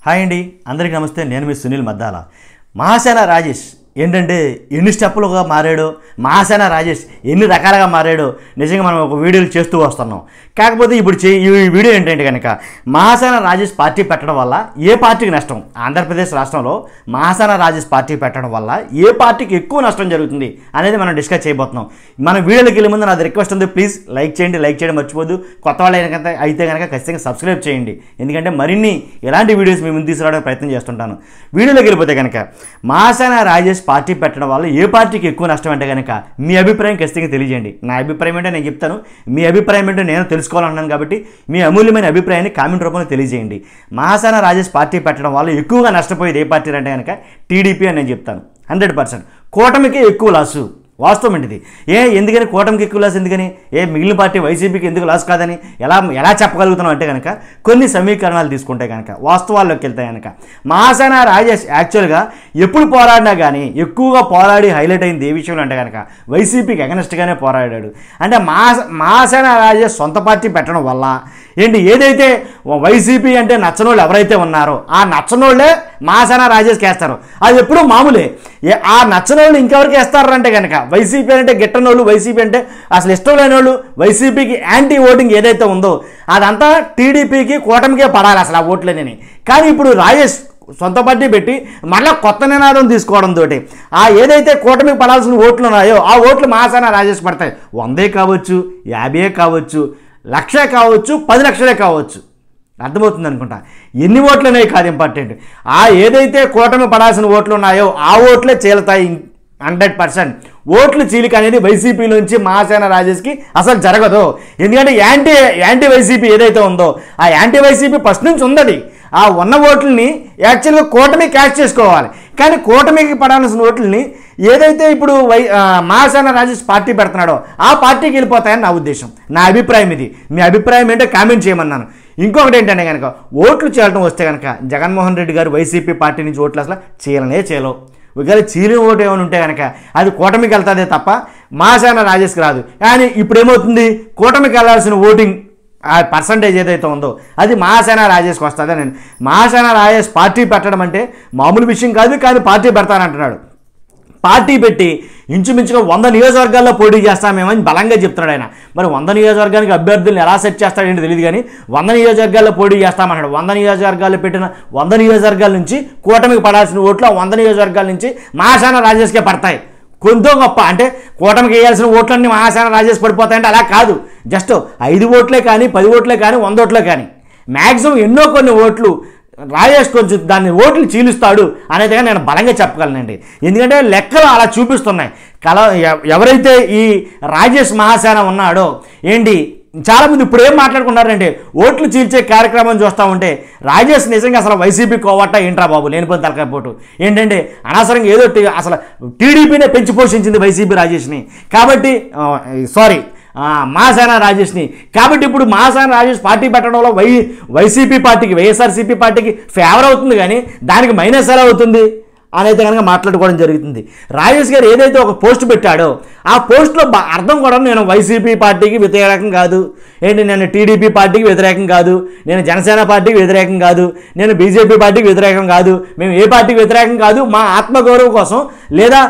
Hi అండి, అందరికీ నమస్తే. నేను మీ సునీల్ మద్దాల. మహాసేన రాజేష్ ఏంటంటే ఎన్ని స్టెప్పులుగా మారాడో, మహాసేన రాజేష్ ఎన్ని రకాలుగా మారాడో నిజంగా మనం ఒక వీడియోలు చేస్తూ వస్తున్నాం. కాకపోతే ఇప్పుడు ఈ వీడియో ఏంటంటే కనుక మహాసేన రాజేష్ పార్టీ పెట్టడం వల్ల ఏ పార్టీకి నష్టం, ఆంధ్రప్రదేశ్ రాష్ట్రంలో మహాసేన రాజేష్ పార్టీ పెట్టడం వల్ల ఏ పార్టీకి ఎక్కువ నష్టం జరుగుతుంది అనేది మనం డిస్కస్ చేయబోతున్నాం. మన వీడియోకి వెళ్ళే ముందు నాది రిక్వెస్ట్ ఉంది, ప్లీజ్ లైక్ చేయడం మర్చిపోద్దు. కొత్త వాళ్ళు అయితే కనుక ఖచ్చితంగా సబ్స్క్రైబ్ చేయండి, ఎందుకంటే మరిన్ని ఇలాంటి వీడియోస్ మీ ముందు తీసుకురావడానికి ప్రయత్నం చేస్తుంటాను. వీడియోలోకి వెళ్ళిపోతే కనుక మహాసేన రాజేష్ పార్టీ పెట్టడం వల్ల ఏ పార్టీకి ఎక్కువ నష్టం అంటే కనుక మీ అభిప్రాయం ఖచ్చితంగా తెలియజేయండి. నా అభిప్రాయం ఏంటో నేను చెప్తాను, మీ అభిప్రాయం ఏంటో నేను తెలుసుకోవాలన్నాను. కాబట్టి మీ అమూల్యమైన అభిప్రాయాన్ని కామెంట్ రూపంలో తెలియజేయండి. మహాసేన రాజేష్ పార్టీ పెట్టడం వల్ల ఎక్కువగా నష్టపోయేది ఏ పార్టీ అంటే కనుక టీడీపీ అని నేను చెప్తాను. 100% కూటమికి ఎక్కువ లాసు. వాస్తవం ఏంటిది? ఎందుకని కూటమికి ఎక్కువ లాస్ ఎందుకని? మిగిలిన పార్టీ వైసీపీకి ఎందుకు లాస్ కాదని ఎలా చెప్పగలుగుతున్నాం అంటే కనుక కొన్ని సమీకరణాలు తీసుకుంటే కనుక వాస్తవాల్లోకి వెళ్తాయి కనుక మహాసేన రాజేష్ యాక్చువల్గా ఎప్పుడు పోరాడినా కానీ ఎక్కువగా పోరాడి హైలైట్ అయింది ఏ విషయంలో అంటే కనుక వైసీపీకి అగనెస్ట్గానే పోరాడాడు. అంటే మహాసేన రాజేష్ సొంత పార్టీ పెట్టడం వల్ల ఏదైతే వైసీపీ అంటే నచ్చనోళ్ళు ఎవరైతే ఉన్నారో ఆ నచ్చనోళ్ళే మహాసేన రాజేష్కి వేస్తారు. అది ఎప్పుడూ మామూలే. ఆ నచ్చనోళ్ళు ఇంకెవరికి వేస్తారంటే కనుక వైసీపీ అంటే గిట్టనోళ్ళు, వైసీపీ అంటే అసలు ఇష్టం లేని వాళ్ళు, వైసీపీకి యాంటీ ఓటింగ్ ఏదైతే ఉందో అదంతా టీడీపీకి కూటమికే పడాలి అసలు ఆ ఓట్లనేని. కానీ ఇప్పుడు రాజేష్ సొంత పార్టీ పెట్టి మళ్ళీ కొత్త నినాదం తీసుకోవడంతో ఏదైతే కూటమికి పడాల్సిన ఓట్లు ఉన్నాయో ఆ ఓట్లు మహాసేన రాజేష్ పడతాయి. 100 కావచ్చు, 50 కావచ్చు, 1,00,000 కావచ్చు, 10 లక్షలే కావచ్చు. అర్థమవుతుంది అనుకుంటా. ఎన్ని ఓట్లు అనేవి కాదు ఇంపార్టెంట్. ఏదైతే కూటమి పడాల్సిన ఓట్లు ఉన్నాయో ఆ ఓట్లే చీలతాయి. 100% ఓట్లు చీలిక అనేది వైసీపీ నుంచి మహాసేన రాజేష్కి అసలు జరగదు. ఎందుకంటే యాంటీ వైసీపీ ఏదైతే ఉందో ఆ యాంటీ వైసీపీ ఫస్ట్ నుంచి ఉందది. ఆ ఉన్న ఓట్లని యాక్చువల్గా కూటమి క్యాష్ చేసుకోవాలి. కానీ కూటమికి పడాల్సిన ఓట్లని ఏదైతే ఇప్పుడు మహాసేన రాజేష్ పార్టీ పెడుతున్నాడో ఆ పార్టీకి వెళ్ళిపోతాయని నా ఉద్దేశం, నా అభిప్రాయం ఇది. మీ అభిప్రాయం ఏంటో కామెంట్ చేయమన్నాను. ఇంకొకటి ఏంటంటే కనుక ఓట్లు చేయడం వస్తే కనుక జగన్మోహన్ రెడ్డి గారు వైసీపీ పార్టీ నుంచి ఓట్లు అసలు చేయలేవు. ఒకవేళ చీలిన ఓటు ఏమైనా ఉంటే కనుక అది కూటమికి వెళ్తాదే తప్ప మహాసేన రాజేష్కి రాదు. కానీ ఇప్పుడు ఏమవుతుంది, కూటమికి వెళ్ళాల్సిన ఓటింగ్ ఆ పర్సంటేజ్ ఏదైతే ఉందో అది మహాసేన రాజేష్కి వస్తుంది. నేను మహాసేన రాజేష్ పార్టీ పెట్టడం అంటే మామూలు విషయం కాదు. కానీ పార్టీ పెడతానంటున్నాడు. పార్టీ పెట్టి ఇంచుమించుగా 100 నియోజకవర్గాల్లో పోటీ చేస్తామేమని బలంగా చెప్తున్నాడు ఆయన. మరి 100 నియోజకవర్గానికి అభ్యర్థులను ఎలా సెట్ చేస్తాడేంటి తెలియదు. కానీ 100 నియోజకవర్గాల్లో పోటీ చేస్తామన్నాడు. 100 నియోజకవర్గాల్లో పెట్టిన 100 నియోజకవర్గాల నుంచి కూటమికి పడాల్సిన ఓట్లు 100 నియోజకవర్గాల నుంచి మహాసేన రాజేష్కే పడతాయి. కొంత గొప్ప అంటే కూటమికి వేయాల్సిన ఓట్లన్నీ మహాసేన రాజేష్ పడిపోతాయంటే అలా కాదు. జస్ట్ 5 ఓట్లే కానీ, 10 ఓట్లే కానీ, 100 ఓట్లే కానీ మ్యాక్సిమం ఎన్నో కొన్ని ఓట్లు రాజేష్ కొంచెం దాన్ని ఓట్లు చీలుస్తాడు అనేదిగా నేను బలంగా చెప్పగలనండి. ఎందుకంటే లెక్కలు అలా చూపిస్తున్నాయి. ఎవరైతే ఈ రాజేష్ మహాసేన ఉన్నాడో చాలామంది ఇప్పుడు ఏం మాట్లాడుకున్నారంటే ఓట్లు చీల్చే కార్యక్రమం చూస్తూ ఉంటే రాజేష్ నిజంగా అసలు వైసీపీ కోవట్ట ఏంట్రా బాబు లేనిపోయిన తలకాయపోటు అనవసరంగా ఏదో అసలు టీడీపీనే పెంచి పోషించింది వైసీపీ రాజేష్ని. కాబట్టి మహాసేన రాజేష్ని. కాబట్టి ఇప్పుడు మహాసేన రాజేష్ పార్టీ పెట్టడంలో వైసీపీ పార్టీకి, వైఎస్ఆర్సీపీ పార్టీకి ఫేవర్ అవుతుంది. కానీ దానికి మైనస్ ఎలా అవుతుంది అనేది కనుక మాట్లాడుకోవడం జరుగుతుంది. రాజేష్ గారు ఏదైతే ఒక పోస్ట్ పెట్టాడో ఆ పోస్ట్లో అర్థం కూడా నేను వైసీపీ పార్టీకి వ్యతిరేకం కాదు, నేను టీడీపీ పార్టీకి వ్యతిరేకం కాదు, నేను జనసేన పార్టీకి వ్యతిరేకం కాదు, నేను బీజేపీ పార్టీకి వ్యతిరేకం కాదు, మేము ఏ పార్టీకి వ్యతిరేకం కాదు, మా ఆత్మగౌరవం కోసం లేదా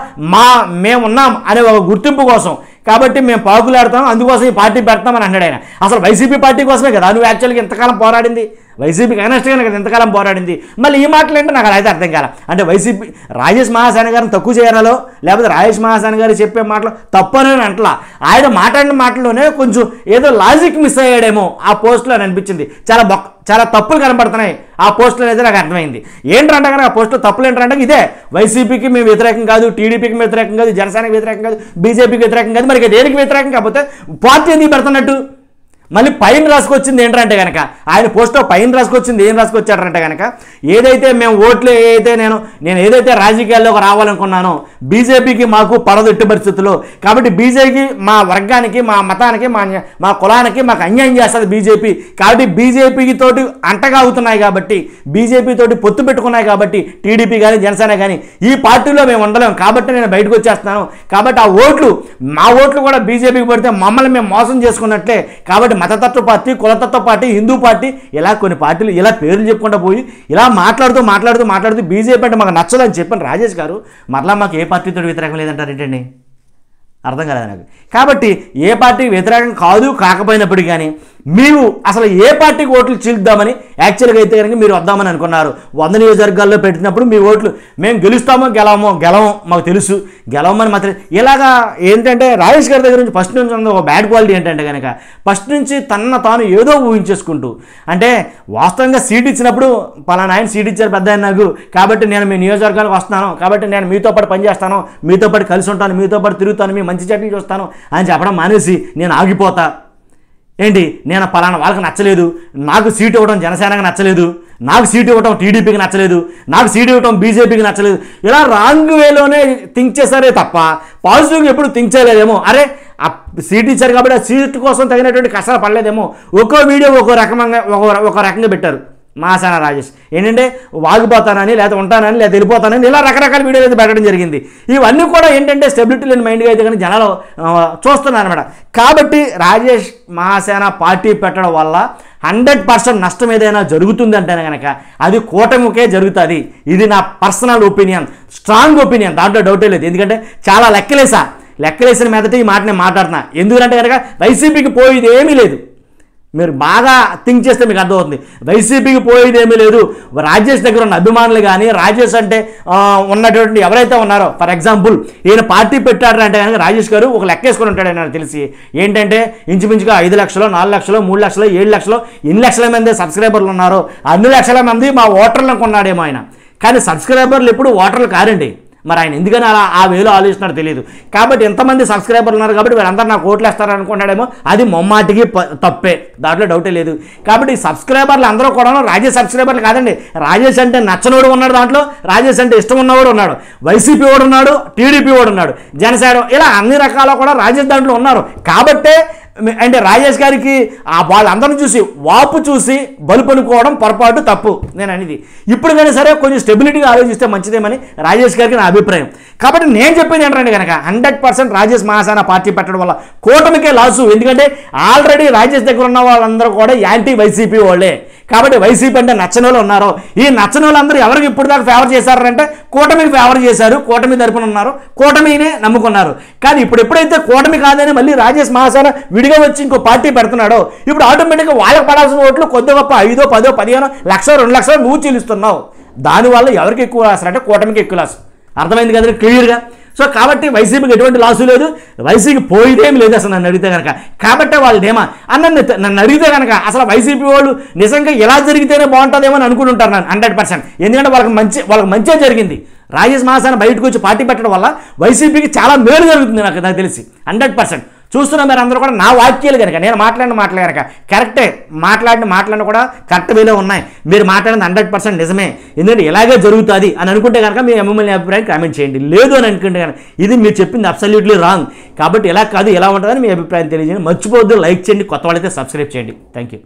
మేమున్నాం అనే ఒక గుర్తింపు కోసం కాబట్టి మేము పాకులాడతాం, అందుకోసం ఈ పార్టీ పెడతామని అన్నాడు ఆయన. అసలు వైసీపీ పార్టీ కోసమే కదా నువ్వు యాక్చువల్గా ఇంతకాలం పోరాడింది, వైసీపీకి అగనెస్ట్గానే కదా ఇంతకాలం పోరాడింది. మళ్ళీ ఈ మాటలు ఏంటో నాకు అయితే అర్థం కాల. అంటే వైసీపీ రాజేష్ మహాసేన గారిని తక్కువ చేయాలో లేకపోతే రాజేష్ మహాసేన గారు చెప్పే మాటలు తప్పు అని అంటలా. ఆయన మాట్లాడిన మాటల్లోనే కొంచెం ఏదో లాజిక్ మిస్ అయ్యాడేమో ఆ పోస్ట్లో అని అనిపించింది. చాలా తప్పులు కనబడుతున్నాయి ఆ పోస్టులో అయితే నాకు అర్థమైంది. ఏంటంటే కనుక ఆ పోస్టులో తప్పులు ఏంటంటే ఇదే వైసీపీకి మేము వ్యతిరేకం కాదు, టీడీపీకి వ్యతిరేకం కాదు, జనసేనకి వ్యతిరేకం కాదు, బీజేపీకి వ్యతిరేకం కాదు. మరి దేనికి వ్యతిరేకం కాకపోతే పార్టీ ఎందుకు పెడుతున్నట్టు? మళ్ళీ పైన రాసుకొచ్చింది ఏంటంటే కనుక ఆయన పోస్ట్లో పైన రాసుకొచ్చింది ఏం రాసుకొచ్చాడంటే కనుక ఏదైతే మేము ఓట్లు నేను ఏదైతే రాజకీయాల్లోకి రావాలనుకున్నానో బీజేపీకి మాకు పడదు ఎట్టి పరిస్థితుల్లో. కాబట్టి బీజేపీ మా వర్గానికి, మా మతానికి, మా కులానికి మాకు అన్యాయం చేస్తుంది బీజేపీ. కాబట్టి బీజేపీకి తోటి అంటగా అవుతున్నాయి కాబట్టి, బీజేపీ తోటి పొత్తు పెట్టుకున్నాయి కాబట్టి టీడీపీ కానీ జనసేన కానీ ఈ పార్టీలో మేము ఉండలేము. కాబట్టి నేను బయటకు వచ్చేస్తున్నాను. కాబట్టి మా ఓట్లు కూడా బీజేపీకి పడితే మమ్మల్ని మేము మోసం చేసుకున్నట్లే. కాబట్టి మతతత్వ పార్టీ, కులతత్వ పార్టీ, హిందూ పార్టీ, ఇలా కొన్ని పార్టీలు ఇలా పేర్లు చెప్పుకుంటూ పోయి ఇలా మాట్లాడుతూ బీజేపీ అంటే మాకు నచ్చదని చెప్పాను రాజేష్ గారు. మరలా మాకు ఏ పార్టీతో వ్యతిరేకం లేదంటారు ఏంటండి? అర్థం కాలేదు నాకు. కాబట్టి ఏ పార్టీ వ్యతిరేకం కాకపోయినప్పటికీ కానీ మీరు అసలు ఏ పార్టీకి ఓట్లు చీల్దామని యాక్చువల్గా అయితే కనుక మీరు వద్దామని అనుకున్నారు. 100 నియోజకవర్గాల్లో పెట్టినప్పుడు మీ ఓట్లు మేము గెలుస్తామో గెలవం మాకు తెలుసు, గెలవమని మాత్రం ఇలాగా ఏంటంటే రాజేష్ గారి దగ్గర నుంచి ఫస్ట్ నుంచి ఉన్న ఒక బ్యాడ్ క్వాలిటీ ఏంటంటే కనుక ఫస్ట్ నుంచి తాను ఏదో ఊహించేసుకుంటూ, అంటే వాస్తవంగా సీట్ ఇచ్చినప్పుడు పలానా ఆయన సీట్ ఇచ్చారు పెద్ద ఆయన నాకు, కాబట్టి నేను మీ నియోజకవర్గానికి వస్తున్నాను, కాబట్టి నేను మీతో పాటు పనిచేస్తాను, మీతో పాటు కలిసి ఉంటాను, మీతో పాటు తిరుగుతాను, మీ మంచి చెడ్డలు చూస్తాను అని చెప్పడం మానేసి నేను ఆగిపోతా, ఏంటి నేను పలానా వాళ్ళకి నచ్చలేదు, నాకు సీట్ ఇవ్వడం జనసేనకి నచ్చలేదు, నాకు సీట్ ఇవ్వడం టీడీపీకి నచ్చలేదు, నాకు సీట్ ఇవ్వడం బీజేపీకి నచ్చలేదు, ఇలా రాంగ్ వేలోనే థింక్ చేశారే తప్ప పాజిటివ్గా ఎప్పుడు థింక్ చేయలేదేమో. అరే ఆ సీట్ ఇచ్చారు కాబట్టి ఆ సీట్ కోసం తగినటువంటి కష్టాలు పడలేదేమో. ఒక్కో వీడియో ఒక రకంగా పెట్టారు మహాసేన రాజేష్. ఏంటంటే వాగిపోతానని, లేదా ఉంటానని, లేదా వెళ్ళిపోతానని, ఇలా రకరకాల వీడియోలు అయితే పెట్టడం జరిగింది. ఇవన్నీ కూడా ఏంటంటే స్టెబిలిటీ లేని మైండ్గా అయితే కానీ జనాలు చూస్తున్నారు అనమాట. కాబట్టి రాజేష్ మహాసేన పార్టీ పెట్టడం వల్ల 100% నష్టం ఏదైనా జరుగుతుంది అంటే కనుక అది కూటమికే జరుగుతుంది. ఇది నా పర్సనల్ ఒపీనియన్, స్ట్రాంగ్ ఒపీనియన్, దాంట్లో డౌటే లేదు. ఎందుకంటే చాలా లెక్కలేసిన మీదట ఈ మాట నేను మాట్లాడుతున్నా. ఎందుకంటే కనుక వైసీపీకి పోయేది ఏమీ లేదు. మీరు బాగా థింక్ చేస్తే మీకు అర్థమవుతుంది. వైసీపీకి పోయేది ఏమీ లేదు. రాజేష్ దగ్గర ఉన్న అభిమానులు కానీ, రాజేష్ అంటే ఉన్నటువంటి ఎవరైతే ఉన్నారో, ఫర్ ఎగ్జాంపుల్ ఈయన పార్టీ పెట్టాడు అంటే కనుక రాజేష్ గారు ఒక లెక్క వేసుకొని ఉంటాడు నాకు తెలిసి. ఏంటంటే ఇంచుమించుగా 5 లక్షలు, 4 లక్షలు, 3 లక్షలు, 7 లక్షలు, ఎన్ని లక్షల మంది సబ్స్క్రైబర్లు ఉన్నారో అన్ని లక్షల మంది మా ఓటర్లను కొన్నాడేమో ఆయన. కానీ సబ్స్క్రైబర్లు ఎప్పుడు ఓటర్లు కారండి. మరి ఆయన ఎందుకని అలా ఆ వేలో ఆలోచిస్తున్నాడో తెలియదు. కాబట్టి ఎంతమంది సబ్స్క్రైబర్లు ఉన్నారు కాబట్టి వీళ్ళందరూ నాకు ఓట్లు వేస్తారు అనుకుంటాడేమో, అది మొమ్మాటికి తప్పే, దాంట్లో డౌటే లేదు. కాబట్టి సబ్స్క్రైబర్లు అందరూ కూడా రాజేష్ సబ్స్క్రైబర్లు కాదండి. రాజేష్ అంటే నచ్చనోడు ఉన్నాడు దాంట్లో, రాజేష్ అంటే ఇష్టం ఉన్నవాడు ఉన్నాడు, వైసీపీ వాడు ఉన్నాడు, టీడీపీ వాడు ఉన్నాడు, జనసేన, ఇలా అన్ని రకాల కూడా రాజేష్ దాంట్లో ఉన్నారు. కాబట్టే అంటే రాజేష్ గారికి వాళ్ళందరిని చూసి వాపు చూసి బలుపు అనుకోవడం పొరపాటు, తప్పు నేను అనేది. ఇప్పుడు కానీ సరే కొంచెం స్టెబిలిటీగా ఆలోచిస్తే మంచిదేమని రాజేష్ గారికి నా అభిప్రాయం. కాబట్టి నేను చెప్పేది ఏంటంటే కనుక 100% రాజేష్ మహాసేన పార్టీ పెట్టడం వల్ల కూటమికే లాసు. ఎందుకంటే ఆల్రెడీ రాజేష్ దగ్గర ఉన్న వాళ్ళందరూ కూడా యాంటీ వైసీపీ వాళ్ళే. కాబట్టి వైసీపీ అంటే నచ్చని వాళ్ళు ఉన్నారు. ఈ నచ్చని వాళ్ళందరూ ఎవరికి ఇప్పుడు దాకా ఫేవర్ చేశారంటే కూటమికి ఫేవర్ చేశారు, కూటమి తరపున ఉన్నారు, కూటమినే నమ్ముకున్నారు. కానీ ఇప్పుడు ఎప్పుడైతే కూటమి కాదని మళ్ళీ రాజేష్ మహాసేన విడిగా వచ్చి ఇంకో పార్టీ పెడుతున్నాడో ఇప్పుడు ఆటోమేటిక్గా వాళ్ళకి పడాల్సిన ఓట్లు కొద్ది గొప్ప 5, 10, 15, 1,00,000, 2,00,000 నువ్వు చెల్లిస్తున్నావు. దానివల్ల ఎవరికి ఎక్కువ లాస్ అంటే కూటమికి ఎక్కువ లాస్. అర్థమైంది కదా క్లియర్గా. సో కాబట్టి వైసీపీకి ఎటువంటి లాసు లేదు, వైసీపీకి పోయిదేమి లేదు అసలు నన్ను అడిగితే కనుక. కాబట్టి వాళ్ళు ఏమా నన్ను అడిగితే కనుక అసలు వైసీపీ వాళ్ళు నిజంగా ఎలా జరిగితేనే బాగుంటుందేమో అని అనుకుంటుంటారు నన్ను 100%. ఎందుకంటే వాళ్ళకి మంచిగా జరిగింది. రాజేష్ మహాసేన బయటకు వచ్చి పార్టీ పెట్టడం వల్ల వైసీపీకి చాలా మేలు జరుగుతుంది నాకు తెలిసి 100%. చూస్తున్నా మీరు అందరూ కూడా నా వాక్యాలు కనుక నేను మాట్లాడిన మాటలు కనుక కరెక్టే, మాట్లాడిన కూడా కరెక్ట్ వేలో ఉన్నాయి. మీరు మాట్లాడిన 100% నిజమే, ఎందుకంటే ఇలాగే జరుగుతుంది అని అనుకుంటే కనుక మీ ఎమ్మెల్యే అభిప్రాయం కామెంట్ చేయండి. లేదు అని అనుకుంటే కనుక ఇది మీరు చెప్పింది అబ్సల్యూట్లీ రాంగ్. కాబట్టి ఇలా కాదు, ఎలా ఉంటుందని మీ అభిప్రాయం తెలియజేయండి. మర్చిపోవద్దు, లైక్ చేయండి, కొత్త వాళ్ళైతే సబ్స్క్రైబ్ చేయండి. Thank you.